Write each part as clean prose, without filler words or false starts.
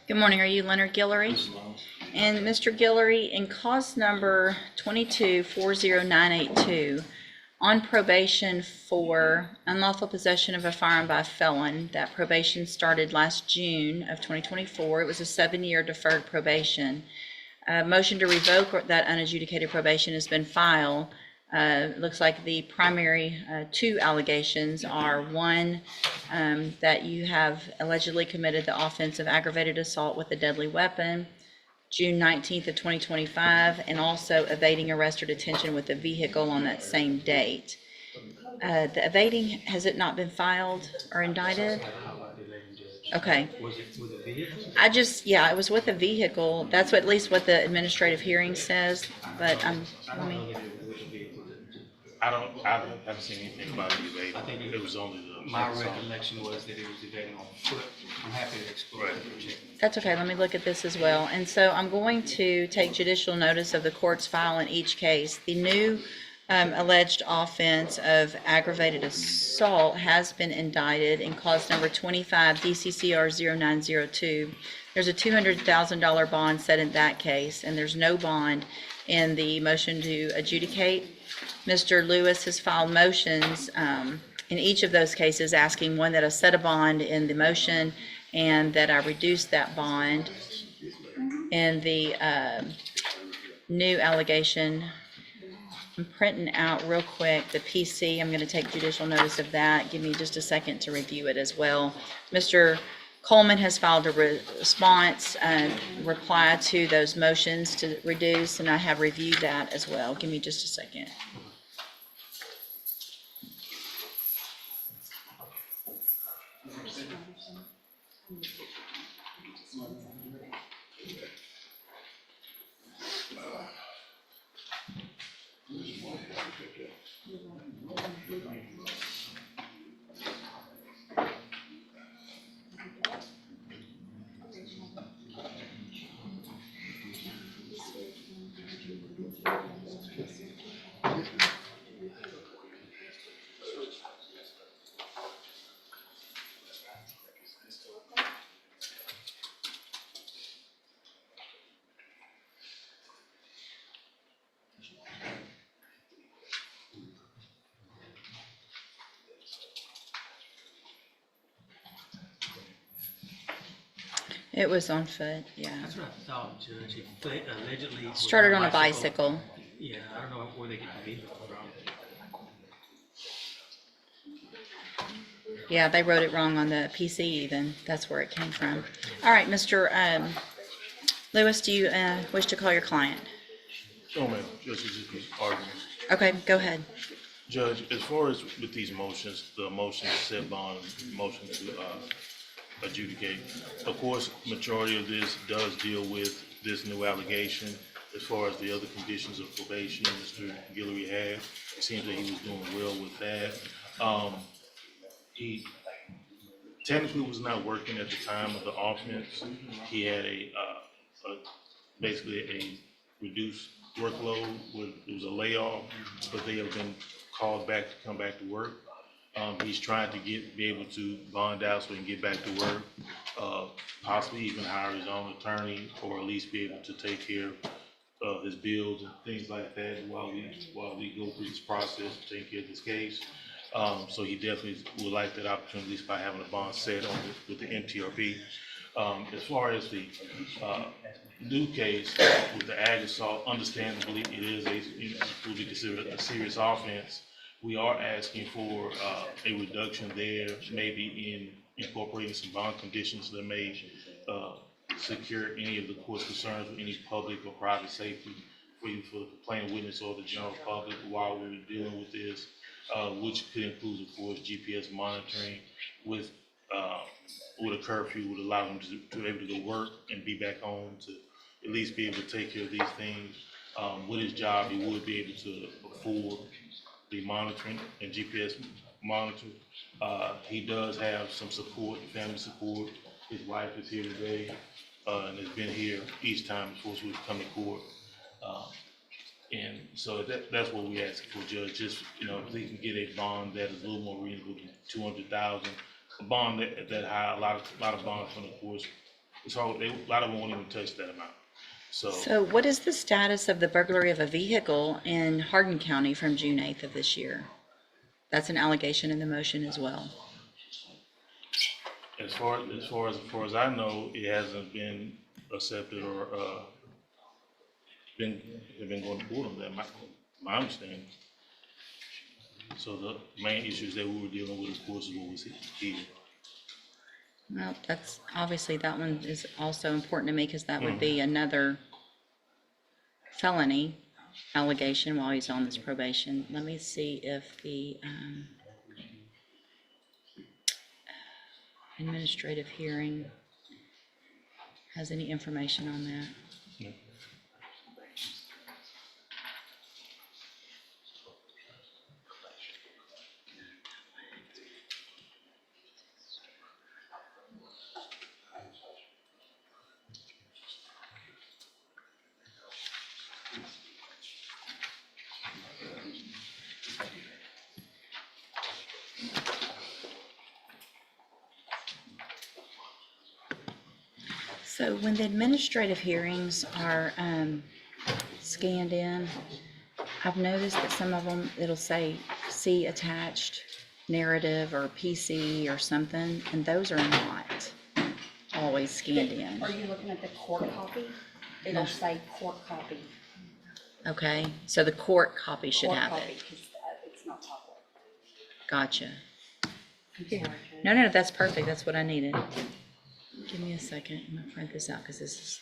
Good morning. Are you Leonard Gillery? And Mr. Gillery, in cause number 22-40982, on probation for unlawful possession of a firearm by a felon, that probation started last June of 2024. It was a 7-year deferred probation. Motion to revoke that unadjudicated probation has been filed. Looks like the primary two allegations are, one, that you have allegedly committed the offense of aggravated assault with a deadly weapon, June 19th of 2025, and also evading arrest or detention with a vehicle on that same date. The evading, has it not been filed or indicted? Okay. Was it with a vehicle? Yeah, it was with a vehicle. That's what, at least what the administrative hearing says, but I don't know that it was with a vehicle. I haven't seen anything about the evading. I think It was only the. My recollection was that it was evading on foot. I'm happy to explore it and check. that's okay. Let me look at this as well. And so I'm going to take judicial notice of the court's file in each case. The new alleged offense of aggravated assault has been indicted in cause number 25 DCCR 0902. There's a $200,000 bond set in that case, and there's no bond in the motion to adjudicate. Mr. Lewis has filed motions in each of those cases asking, one, that I set a bond in the motion and that I reduce that bond. And the new allegation, I'm printing out real quick the PC. I'm going to take judicial notice of that. Give me just a second to review it as well. Mr. Coleman has filed a response reply to those motions to reduce, and I have reviewed that as well. Give me just a second. It was on foot, yeah. That's what I thought, Judge. It allegedly was Started on a bicycle. Yeah, I don't know where they get the vehicle from. Yeah, they wrote it wrong on the PC even. That's where it came from. All right, Mr. Lewis, do you wish to call your client? Oh, ma'am, Judge, this is argument. Okay, go ahead. Judge, as far as with these motions, the motion to set bond, motion to adjudicate, of course, majority of this does deal with this new allegation. As far as the other conditions of probation Mr. Gillery had, it seems that he was doing well with that. He technically was not working at the time of the offense. He had basically a reduced workload. It was a layoff, but they have been called back to come back to work. He's trying to be able to bond out so he can get back to work, possibly even hire his own attorney, or at least be able to take care of his bills and things like that while we go through this process of taking care of this case. So he definitely would like that opportunity, at least by having a bond set on with the MTRP. As far as the new case with the ag assault, understandably, it is would be considered a serious offense. We are asking for a reduction there, maybe in incorporating some bond conditions that may secure any of the court's concerns with any public or private safety for the complainant witness or the general public while we were dealing with this, which could include, of course, GPS monitoring with a curfew would allow him to be able to go work and be back home to at least be able to take care of these things. With his job, he would be able to afford the monitoring and GPS monitor. He does have some support, family support. His wife is here today and has been here each time before she would come to court. And so that's what we ask for, Judge. Just, if we can get a bond that is a little more reasonable than $200,000, a bond that high. A lot of bonds from the courts a lot of them won't even touch that amount. So what is the status of the burglary of a vehicle in Hardin County from June 8th of this year? That's an allegation in the motion as well. As far as I know, it hasn't been accepted or been going to court on that. My understanding. So the main issues that we were dealing with, of course, is what was here. Well, that's obviously that one is also important to me because that would be another felony allegation while he's on this probation. Let me see if the administrative hearing has any information on that. Yeah. So when the administrative hearings are scanned in, I've noticed that some of them, it'll say see attached narrative or PC or something, and those are not always scanned in. Are you looking at the court copy? It'll say court copy. Okay, so the court copy should Court have copy, it. 'cause, it's not public. Gotcha. I'm sorry. No, that's perfect. That's what I needed. Give me a second. I'm gonna print this out because this is.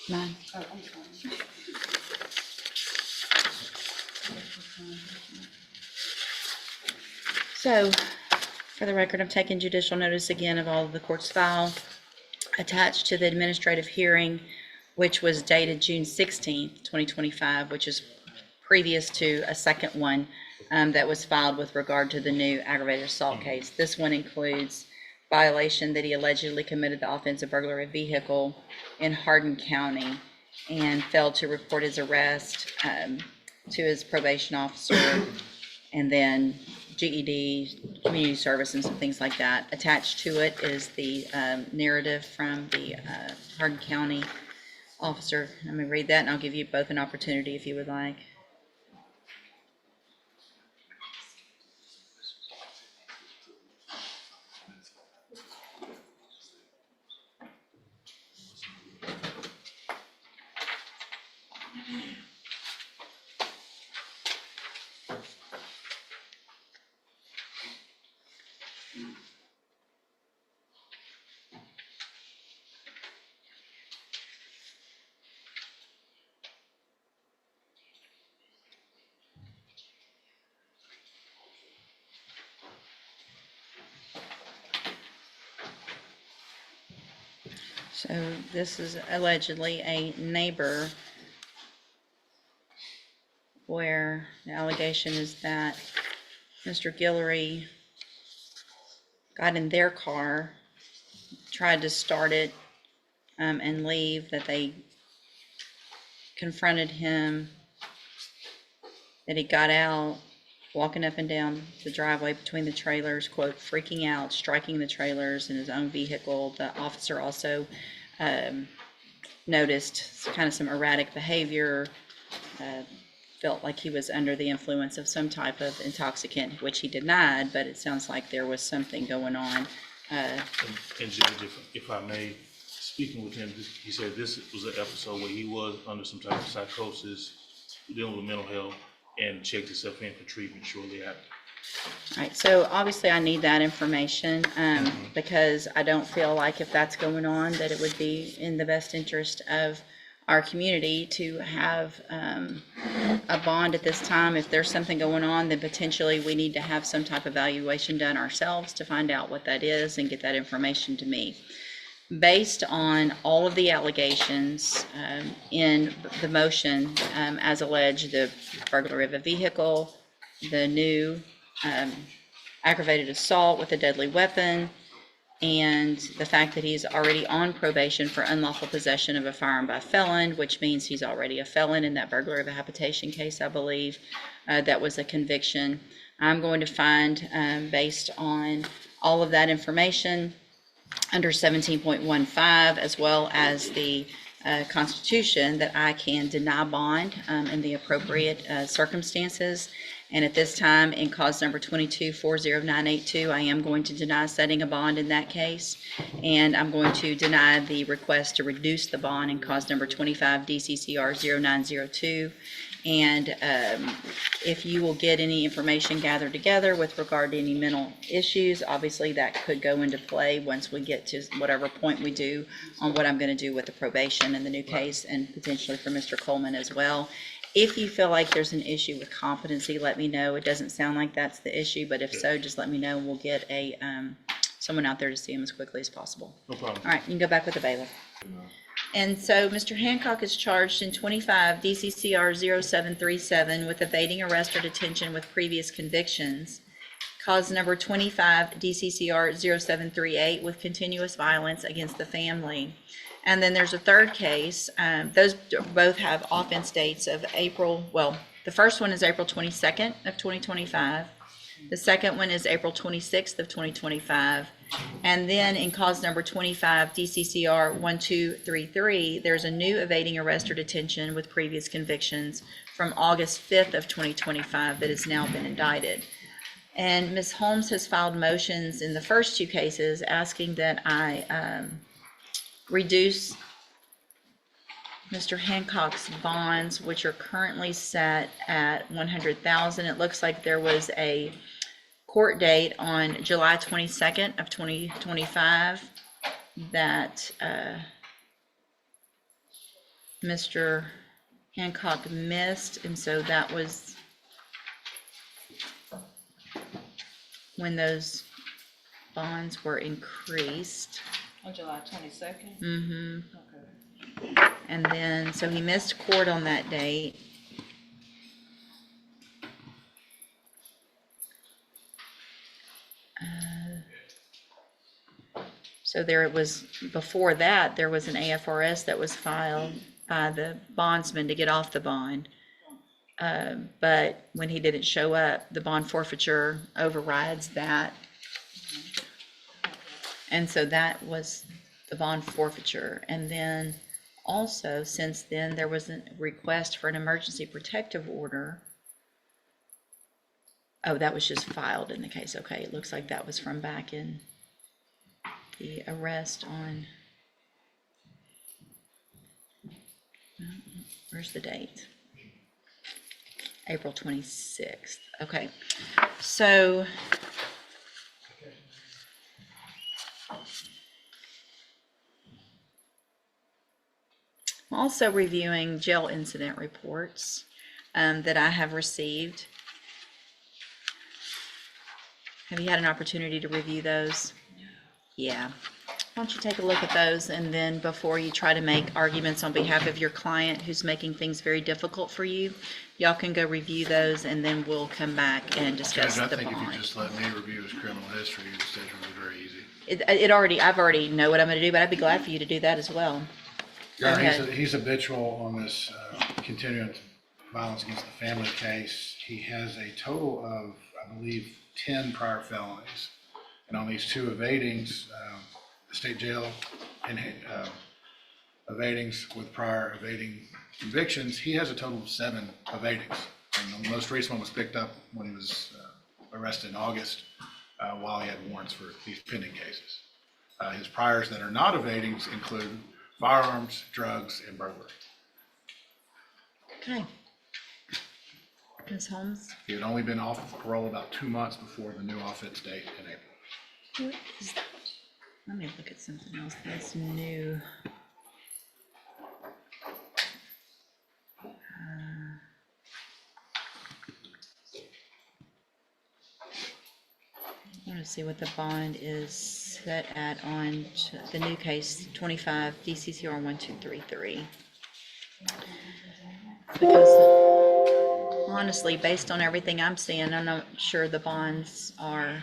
Mine. Oh, I'm sorry. So, for the record, I'm taking judicial notice again of all of the court's file attached to the administrative hearing, which was dated June 16th, 2025, which is previous to a second one that was filed with regard to the new aggravated assault case. This one includes violation that he allegedly committed the offense of burglary of vehicle in Hardin County and failed to report his arrest to his probation officer, and then GED, community service, and some things like that. Attached to it is the narrative from the Hardin County officer. Let me read that, and I'll give you both an opportunity if you would like. So this is allegedly a neighbor where the allegation is that Mr. Gillery got in their car, tried to start it and leave, that they confronted him, that he got out, walking up and down the driveway between the trailers, quote, freaking out, striking the trailers in his own vehicle. The officer also noticed kind of some erratic behavior, felt like he was under the influence of some type of intoxicant, which he denied, but it sounds like there was something going on. And Judge, if I may, speaking with him, he said this was an episode where he was under some type of psychosis, dealing with mental health, and checked himself in for treatment shortly after. All right, so obviously I need that information because I don't feel like if that's going on, that it would be in the best interest of our community to have a bond at this time. If there's something going on, then potentially we need to have some type of evaluation done ourselves to find out what that is and get that information to me. based on all of the allegations in the motion as alleged, the burglary of a vehicle, the new aggravated assault with a deadly weapon, and the fact that he's already on probation for unlawful possession of a firearm by felon, which means he's already a felon in that burglary of a habitation case, I believe. That was a conviction. I'm going to find, based on all of that information, under 17.15, as well as the Constitution, that I can deny bond in the appropriate circumstances. And at this time, in cause number 22-40982, I am going to deny setting a bond in that case. And I'm going to deny the request to reduce the bond in cause number 25 DCCR 0902. And if you will get any information gathered together with regard to any mental issues, obviously that could go into play once we get to whatever point we do on what I'm going to do with the probation in the new case, and potentially for Mr. Coleman as well. If you feel like there's an issue with competency, let me know. It doesn't sound like that's the issue, but if so, just let me know, and we'll get a someone out there to see him as quickly as possible. No problem. All right, you can go back with the bailiff. And so Mr. Hancock is charged in 25 DCCR 0737 with evading arrest or detention with previous convictions. Cause number 25 DCCR 0738 with continuous violence against the family. And then there's a third case. Those both have offense dates of April, well, the first one is April 22nd of 2025. The second one is April 26th of 2025. And then in cause number 25 DCCR 1233, there's a new evading arrest or detention with previous convictions from August 5th of 2025 that has now been indicted. And Ms. Holmes has filed motions in the first two cases asking that I reduce Mr. Hancock's bonds, which are currently set at $100,000. It looks like there was a court date on July 22nd of 2025 that Mr. Hancock missed, and so that was when those bonds were increased. On July 22nd? Mm-hmm. Okay. And then, so he missed court on that date. So there it was, before that, there was an AFRS that was filed by the bondsman to get off the bond. But when he didn't show up, the bond forfeiture overrides that. And so that was the bond forfeiture. And then also, since then, there was a request for an emergency protective order. Oh, that was just filed in the case. Okay, it looks like that was from back in the arrest on, where's the date? April 26th. Okay, so I'm also reviewing jail incident reports that I have received. Have you had an opportunity to review those? Yeah. Why don't you take a look at those, and then before you try to make arguments on behalf of your client who's making things very difficult for you, y'all can go review those, and then we'll come back and discuss Judge, the I think if you bond. just let me review his criminal history, the decision will be very easy. I've already know what I'm gonna do, but I'd be glad for you to do that as well. Yeah, Okay. he's habitual on this continuing violence against the family case. He has a total of, I believe, 10 prior felonies. And on these two evadings, the state jail and evadings with prior evading convictions, he has a total of 7 evadings. And the most recent one was picked up when he was arrested in August while he had warrants for these pending cases. His priors that are not evadings include firearms, drugs, and burglary. Okay. Ms. Holmes? He had only been off of parole about 2 months before the new offense date in April. What is that? Let me look at something else that's new. I want to see what the bond is set at on the new case, 25 DCCR 1233. Because honestly, based on everything I'm seeing, I'm not sure the bonds are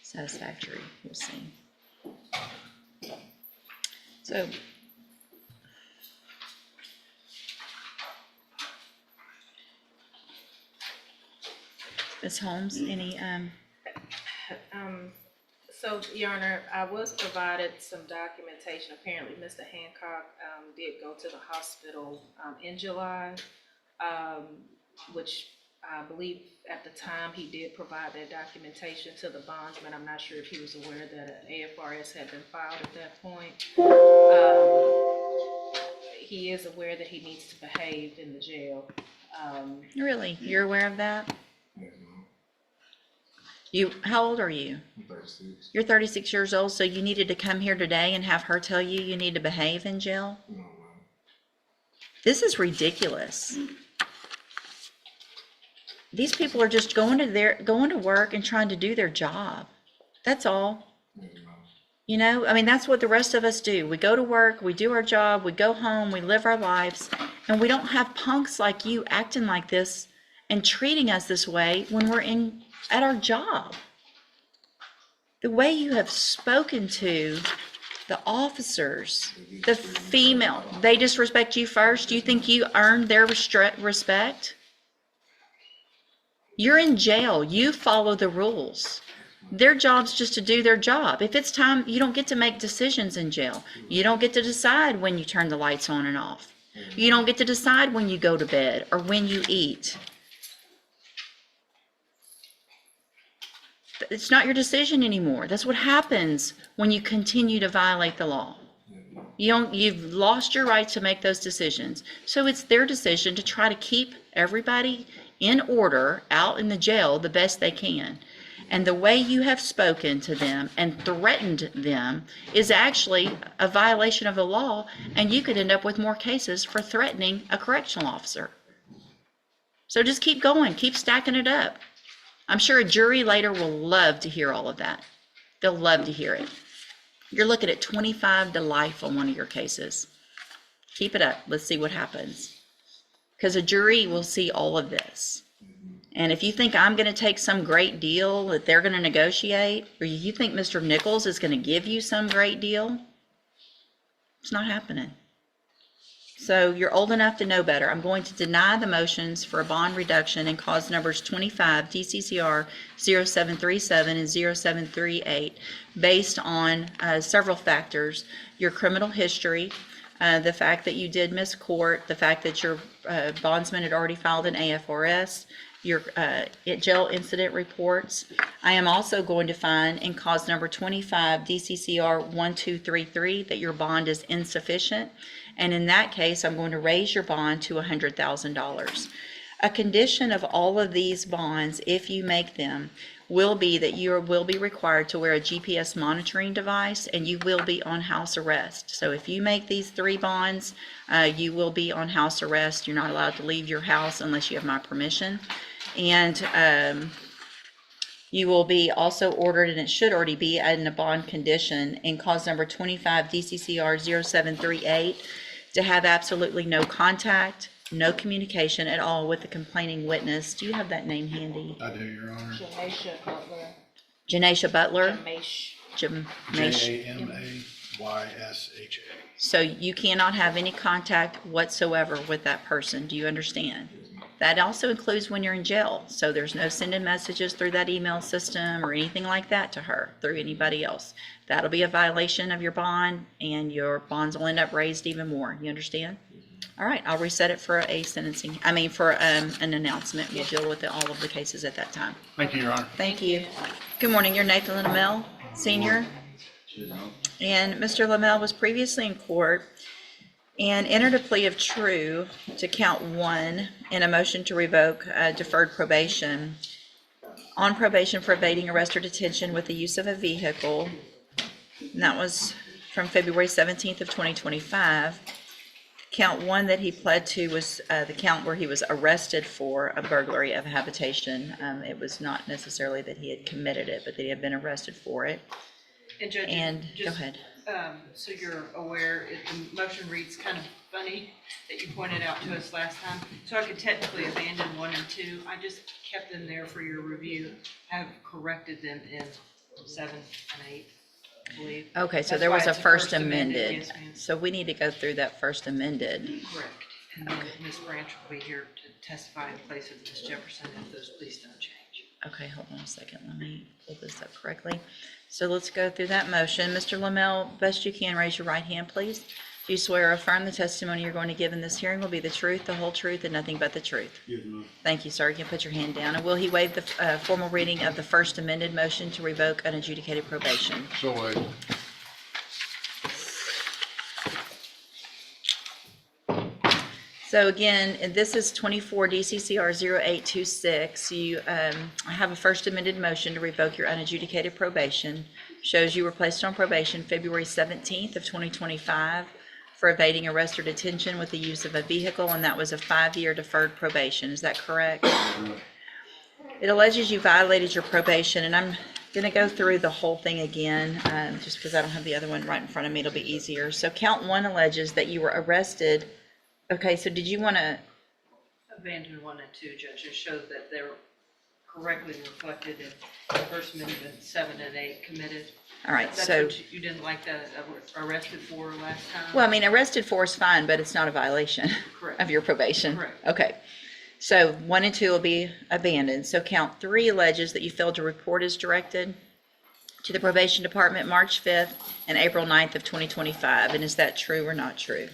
satisfactory. We'll see. So Ms. Holmes, any, So, Your Honor, I was provided some documentation. Apparently, Mr. Hancock did go to the hospital in July, which I believe at the time he did provide that documentation to the bondsman. I'm not sure if he was aware that an AFRS had been filed at that point. He is aware that he needs to behave in the jail. really, you're aware of that? How old are you? I'm 36. You're 36 years old, so you needed to come here today and have her tell you you need to behave in jail? No, ma'am. This is ridiculous. These people are just going to work and trying to do their job. That's all. Yes, ma'am. You know, I mean, that's what the rest of us do. We go to work, we do our job, we go home, we live our lives, and we don't have punks like you acting like this and treating us this way when we're at our job. The way you have spoken to the officers, the female, they disrespect you first. Do you think you earned their respect? You're in jail. You follow the rules. Their job's just to do their job. If it's time, you don't get to make decisions in jail. You don't get to decide when you turn the lights on and off. You don't get to decide when you go to bed or when you eat. It's not your decision anymore. That's what happens when you continue to violate the law. You've lost your right to make those decisions. So it's their decision to try to keep everybody in order out in the jail the best they can. And the way you have spoken to them and threatened them is actually a violation of the law, and you could end up with more cases for threatening a correctional officer. So just keep going, keep stacking it up. I'm sure a jury later will love to hear all of that. They'll love to hear it. You're looking at 25 to life on one of your cases. Keep it up. Let's see what happens. Because a jury will see all of this. And if you think I'm going to take some great deal that they're going to negotiate, or you think Mr. Nichols is going to give you some great deal, it's not happening. So you're old enough to know better. I'm going to deny the motions for a bond reduction in cause numbers 25 DCCR 0737 and 0738 based on several factors: your criminal history, the fact that you did miss court, the fact that your bondsman had already filed an AFRS, your jail incident reports. I am also going to find in cause number 25 DCCR 1233 that your bond is insufficient. And in that case, I'm going to raise your bond to $100,000. A condition of all of these bonds, if you make them, will be that you will be required to wear a GPS monitoring device, and you will be on house arrest. So if you make these 3 bonds, you will be on house arrest. You're not allowed to leave your house unless you have my permission. And you will be also ordered, and it should already be in a bond condition in cause number 25 DCCR 0738 to have absolutely no contact, no communication at all with the complaining witness. Do you have that name handy? I do, Your Honor. Janaisha Butler. Janaisha Butler? Jamaisha. Jamayssha. So you cannot have any contact whatsoever with that person. Do you understand? That also includes when you're in jail. So there's no sending messages through that email system or anything like that to her through anybody else. That'll be a violation of your bond, and your bonds will end up raised even more. You understand? All right, I'll reset it for for an announcement. We'll deal with all of the cases at that time. Thank you, Your Honor. Thank you. Good morning, you're Nathan Lamel, Senior. And Mr. Lamel was previously in court and entered a plea of true to count 1 in a motion to revoke deferred probation on probation for evading arrest or detention with the use of a vehicle. And that was from February 17th of 2025. Count one that he pled to was the count where he was arrested for a burglary of habitation. It was not necessarily that he had committed it, but that he had been arrested for it. And Judge, And, go just, ahead. so you're aware, the motion reads kind of funny that you pointed out to us last time. So I could technically abandon 1 and 2. I just kept them there for your review, have corrected them in 7 and 8, I believe. Okay, so That's there why was a it's first amended. yes, ma'am. So we need to go through that first amended. Correct. And then Ms. Branch will be here to testify in place of Ms. Jefferson if those please don't change. Okay, hold on a second. Let me pull this up correctly. So let's go through that motion. Mr. Lamel, best you can, raise your right hand, please. Do you swear or affirm the testimony you're going to give in this hearing will be the truth, the whole truth, and nothing but the truth? Yes, ma'am. Thank you, sir. You can put your hand down. And will he waive the formal reading of the first amended motion to revoke unadjudicated probation? So wait. So again, and this is 24 DCCR 0826. You have a first amended motion to revoke your unadjudicated probation. Shows you were placed on probation February 17th of 2025 for evading arrest or detention with the use of a vehicle, and that was a 5-year deferred probation. Is that correct? It alleges you violated your probation, and I'm going to go through the whole thing again, just because I don't have the other one right in front of me. It'll be easier. So count one alleges that you were arrested. Okay, so did you want to, Abandon 1 and 2, Judge, and show that they're correctly reflected in the First Amendment 7 and 8 committed. all right, That's so, what you didn't like the arrested for last time? well, I mean, arrested for is fine, but it's not a violation Correct. of your probation. Correct. Okay, so 1 and 2 will be abandoned. So count 3 alleges that you failed to report as directed to the probation department March 5th and April 9th of 2025. And is that true or not true?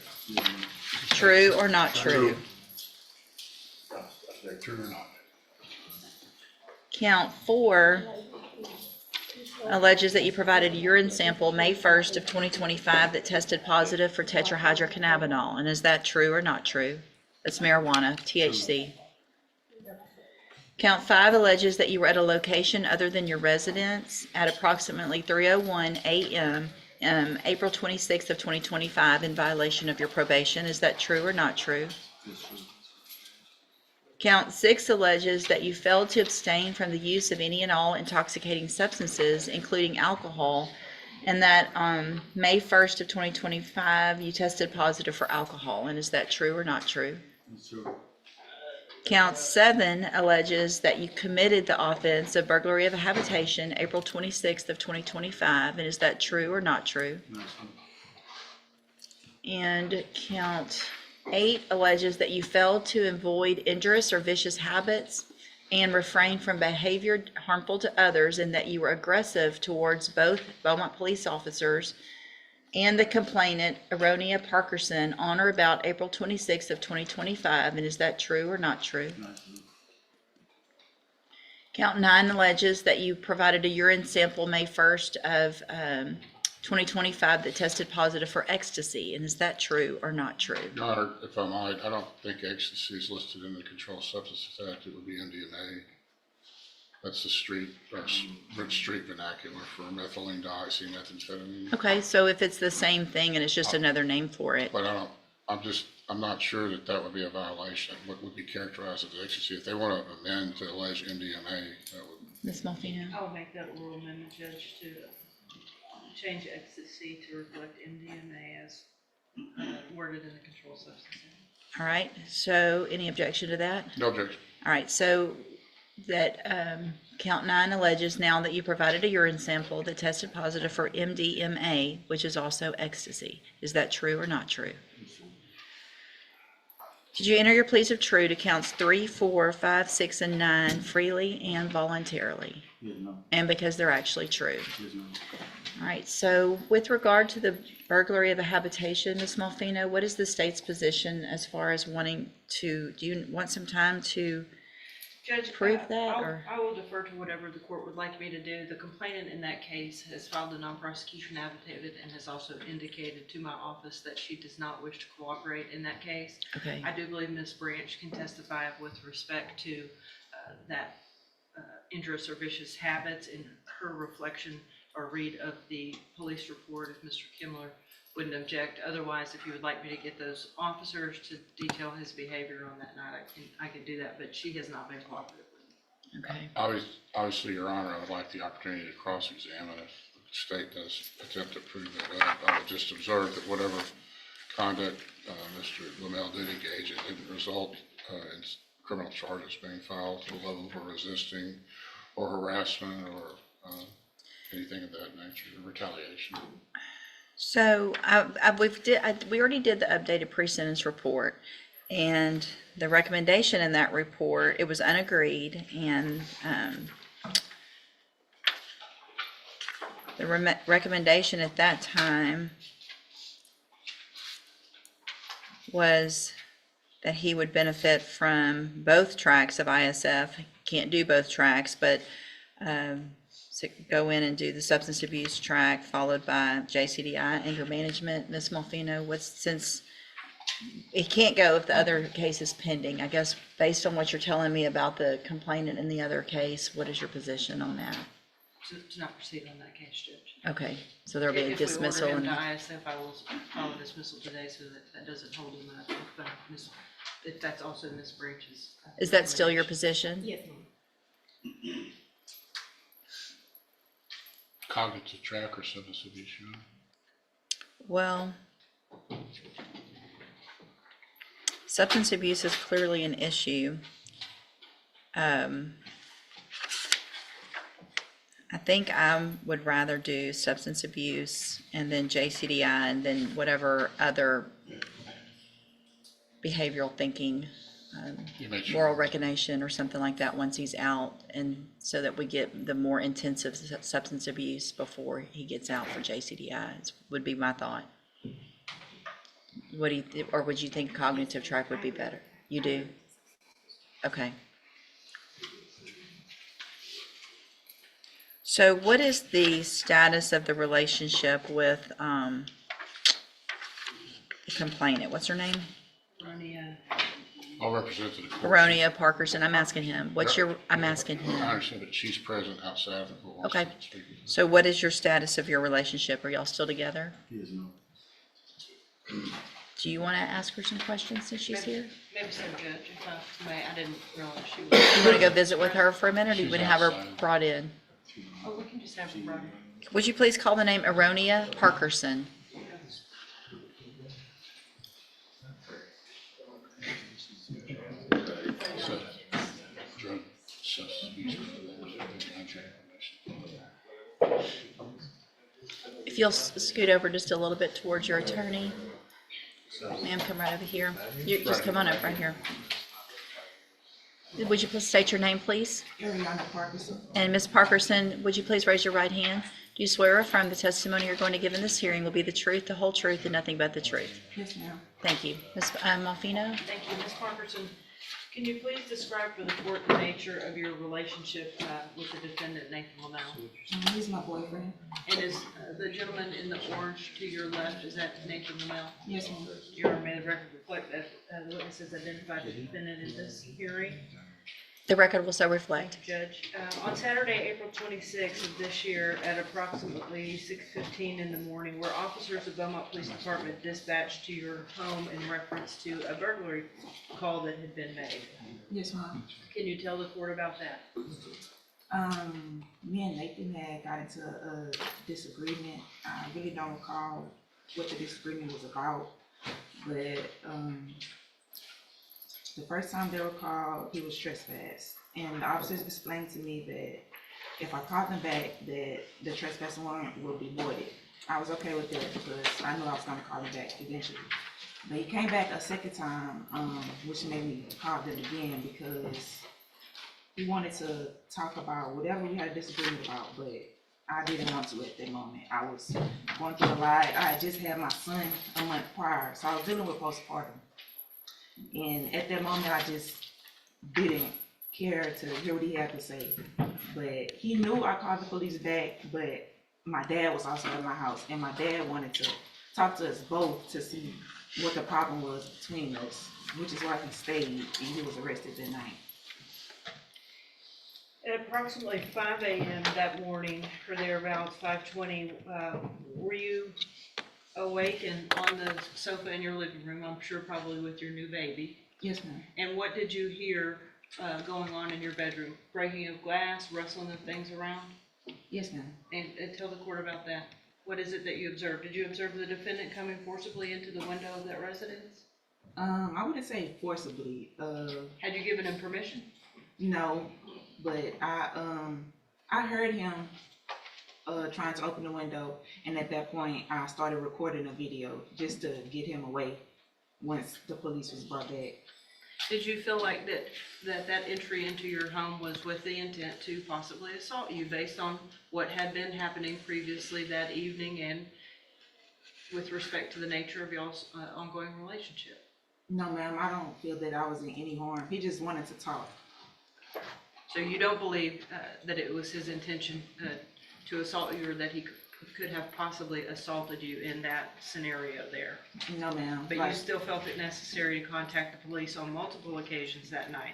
True or not true? True or not? Count 4 alleges that you provided a urine sample May 1st of 2025 that tested positive for tetrahydrocannabinol. And is that true or not true? That's marijuana, THC. Count 5 alleges that you were at a location other than your residence at approximately 3:01 a.m. April 26th of 2025 in violation of your probation. Is that true or not true? Count 6 alleges that you failed to abstain from the use of any and all intoxicating substances, including alcohol, and that on May 1st of 2025, you tested positive for alcohol. And is that true or not true? That's true. Count 7 alleges that you committed the offense of burglary of a habitation April 26th of 2025. And is that true or not true? Not true. And count 8 alleges that you failed to avoid injurious or vicious habits and refrain from behavior harmful to others, and that you were aggressive towards both Beaumont police officers and the complainant, Aronia Parkerson, on or about April 26th of 2025. And is that true or not true? Not true. Count 9 alleges that you provided a urine sample May 1st of 2025 that tested positive for ecstasy. And is that true or not true? Your Honor, if I might, I don't think ecstasy is listed in the Controlled Substances Act. It would be MDMA. That's the rich street vernacular for methylene dioxymethamphetamine. Okay, so if it's the same thing and it's just another name for it. But I'm not sure that would be a violation. What would be characterized as ecstasy? If they want to amend to allege MDMA, that would. Ms. Malfino? I'll make that oral amendment, Judge, to change ecstasy to reflect MDMA as worded in the Controlled Substance Act. All right, so any objection to that? No objection. All right, so that count 9 alleges now that you provided a urine sample that tested positive for MDMA, which is also ecstasy. Is that true or not true? Did you enter your pleas of true to counts 3, 4, 5, 6, and 9 freely and voluntarily? Yes, no. And because they're actually true. Yes, no. All right, so with regard to the burglary of a habitation, Ms. Malfino, what is the state's position as far as wanting to, do you want some time to Judge, prove that, I'll- or? I will defer to whatever the court would like me to do. The complainant in that case has filed a non-prosecution affidavit and has also indicated to my office that she does not wish to cooperate in that case. Okay, I do believe Ms. Branch can testify with respect to that injurious or vicious habits in her reflection or read of the police report of Mr. Kimmler wouldn't object. Otherwise, if you would like me to get those officers to detail his behavior on that night, I can do that, but she has not been cooperative with me. Okay. Obviously, Your Honor, I would like the opportunity to cross-examine if the state does attempt to prove that up. I would just observe that whatever conduct Mr. Lamel did engage in didn't result in criminal charges being filed to the level of resisting or harassment or anything of that nature, retaliation. So we already did the updated pre-sentence report, and the recommendation in that report, it was unagreed, and the recommendation at that time was that he would benefit from both tracks of ISF. Can't do both tracks, but so go in and do the substance abuse track, followed by JCDI, anger management. Ms. Malfino, since it can't go if the other case is pending, I guess based on what you're telling me about the complainant in the other case, what is your position on that? To not proceed on that case, Judge. Okay, so there'll be a dismissal. If we order him to ISF, I will file a dismissal today so that doesn't hold him up. If that's also Ms. Branch's. Is that still your position? Yes, ma'am. Cognitive track or substance abuse, Your Honor? Well, substance abuse is clearly an issue. I think I would rather do substance abuse and then JCDI and then whatever other behavioral thinking, You mentioned- moral recognition or something like that once he's out, and so that we get the more intensive substance abuse before he gets out for JCDI would be my thought. What do you, or would you think cognitive track would be better? You do? Okay. So what is the status of the relationship with the complainant? What's her name? Ronia. I'll represent to the court. Aronia Parkerson. I'm asking him. I'm asking I him. understand that she's present outside of the court. Okay. So what is your status of your relationship? Are y'all still together? Do you want to ask her some questions since she's here? Maybe so, Judge, if I may. I didn't realize she was. You want to go visit with her for a minute, or do you She's want to have her outside. brought in? Oh, we can just have her brought in. Would you please call the name Aronia Parkerson? So, drug substance abuse. Contract information. If you'll scoot over just a little bit towards your attorney. Ma'am, come right over here. You just come on up right here. Would you please state your name, please? Ariana Parkinson. And Ms. Parkerson, would you please raise your right hand? Do you swear or affirm the testimony you're going to give in this hearing will be the truth, the whole truth, and nothing but the truth? Yes, ma'am. Thank you. Ms. Malfino? Thank you. Ms. Parkerson, can you please describe for the court the nature of your relationship with the defendant, Nathan Lamel? He's my boyfriend. And is the gentleman in the orange to your left, is that Nathan Lamel? Yes, ma'am. Your Honor, may the record reflect that the witness has identified the defendant in this hearing? The record will so reflect. Judge, on Saturday, April 26th of this year, at approximately 6:15 in the morning, were officers of Beaumont Police Department dispatched to your home in reference to a burglary call that had been made? Yes, ma'am. Can you tell the court about that? Me and Nathan had got into a disagreement. I really don't recall what the disagreement was about, but, the first time they were called, he was trespassed. And the officers explained to me that if I called them back, that the trespass warrant would be voided. I was okay with that because I knew I was gonna call him back eventually. But he came back a second time, which made me call them again because he wanted to talk about whatever we had a disagreement about, but I didn't want to at that moment. I was going through a lot. I had just had my son a month prior, so I was dealing with postpartum. And at that moment, I just didn't care to hear what he had to say. But he knew I called the police back, but my dad was also at my house, and my dad wanted to talk to us both to see what the problem was between us, which is why he stayed, and he was arrested that night. At approximately 5 a.m. that morning, or thereabouts, 5:20, were you awake and on the sofa in your living room, I'm sure probably with your new baby. Yes, ma'am. And what did you hear going on in your bedroom? Breaking of glass, rustling of things around? Yes, ma'am. And tell the court about that. What is it that you observed? Did you observe the defendant coming forcibly into the window of that residence? I wouldn't say forcibly, Had you given him permission? no, but I heard him, trying to open the window, and at that point, I started recording a video just to get him away once the police was brought back. Did you feel like that entry into your home was with the intent to possibly assault you based on what had been happening previously that evening and with respect to the nature of y'all's ongoing relationship? No, ma'am, I don't feel that I was in any harm. He just wanted to talk. So you don't believe that it was his intention to assault you, or that he could have possibly assaulted you in that scenario there? No, ma'am. But you still felt it necessary to contact the police on multiple occasions that night?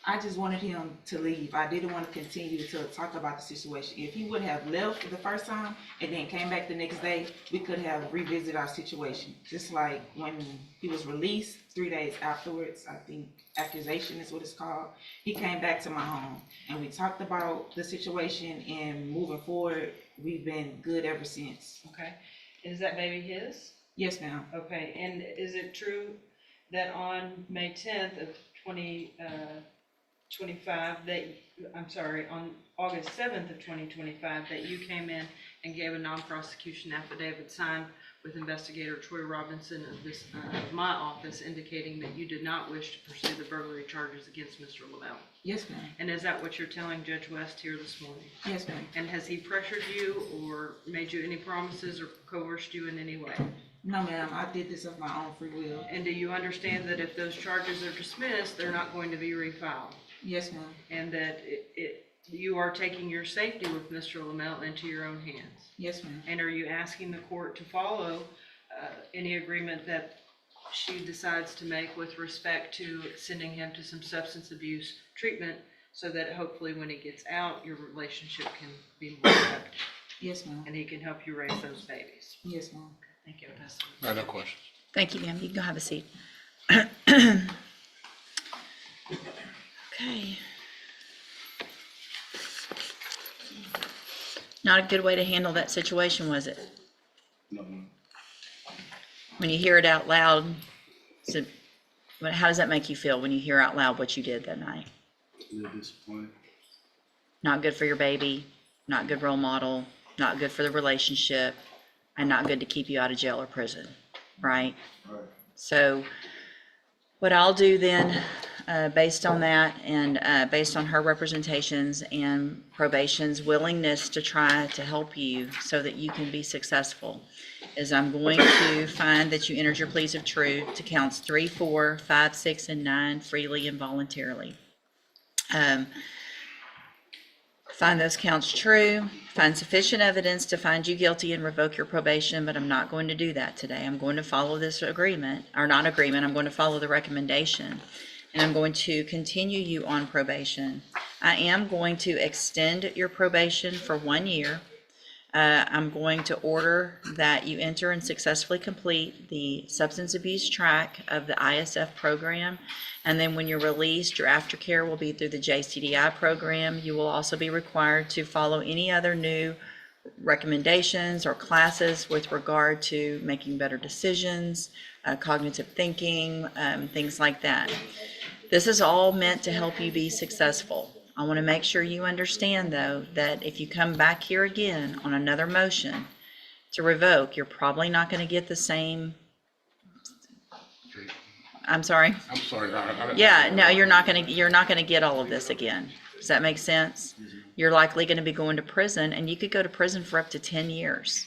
I just wanted him to leave. I didn't want to continue to talk about the situation. If he would have left the first time and then came back the next day, we could have revisited our situation. Just like when he was released 3 days afterwards, I think accusation is what it's called. He came back to my home and we talked about the situation, and moving forward, we've been good ever since. Okay. Is that baby his? Yes, ma'am. Okay, and is it true that on May 10th of 2025, on August 7th of 2025, that you came in and gave a non-prosecution affidavit signed with Investigator Troy Robinson of my office, indicating that you did not wish to pursue the burglary charges against Mr. Lamel? Yes, ma'am. And is that what you're telling Judge West here this morning? Yes, ma'am. And has he pressured you or made you any promises or coerced you in any way? No, ma'am. I did this of my own free will. And do you understand that if those charges are dismissed, they're not going to be refiled? Yes, ma'am. And that you are taking your safety with Mr. Lamel into your own hands? Yes, ma'am. And are you asking the court to follow any agreement that she decides to make with respect to sending him to some substance abuse treatment, so that hopefully when he gets out, your relationship can be more productive Yes, ma'am. and he can help you raise those babies? Yes, ma'am. Thank you. No questions. Thank you, ma'am. You can go have a seat. Okay. Not a good way to handle that situation, was it? No, When you hear it out loud, how does that make you feel when you hear out loud what you did that night? real disappointed. Not good for your baby, not good role model, not good for the relationship, and not good to keep you out of jail or prison, right? Right. So what I'll do then, based on that and based on her representations and probation's willingness to try to help you so that you can be successful, is I'm going to find that you entered your pleas of truth to counts 3, 4, 5, 6, and 9 freely and voluntarily. Find those counts true, find sufficient evidence to find you guilty and revoke your probation, but I'm not going to do that today. I'm going to follow this agreement, or not agreement, I'm going to follow the recommendation, and I'm going to continue you on probation. I am going to extend your probation for 1 year. I'm going to order that you enter and successfully complete the substance abuse track of the ISF program. And then when you're released, your aftercare will be through the JCDI program. You will also be required to follow any other new recommendations or classes with regard to making better decisions, cognitive thinking, things like that. This is all meant to help you be successful. I want to make sure you understand, though, that if you come back here again on another motion to revoke, you're probably not going to get the same. I'm sorry? I'm sorry. I Yeah, no, you're not going to get all of this again. Does that make sense? You're likely going to be going to prison, and you could go to prison for up to 10 years.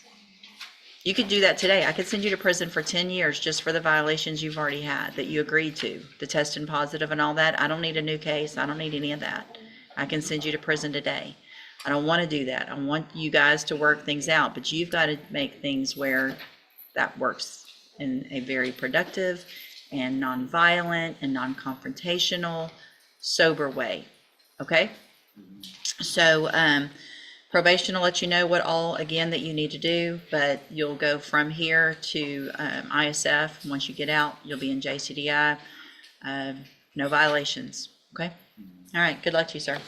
You could do that today. I could send you to prison for 10 years just for the violations you've already had that you agreed to, the testing positive and all that. I don't need a new case. I don't need any of that. I can send you to prison today. I don't want to do that. I want you guys to work things out, but you've got to make things where that works in a very productive and nonviolent and non-confrontational, sober way. Okay? So Probation will let you know what all, again, that you need to do, but you'll go from here to ISF. Once you get out, you'll be in JCDI. No violations, okay? All right, good luck to you, sir.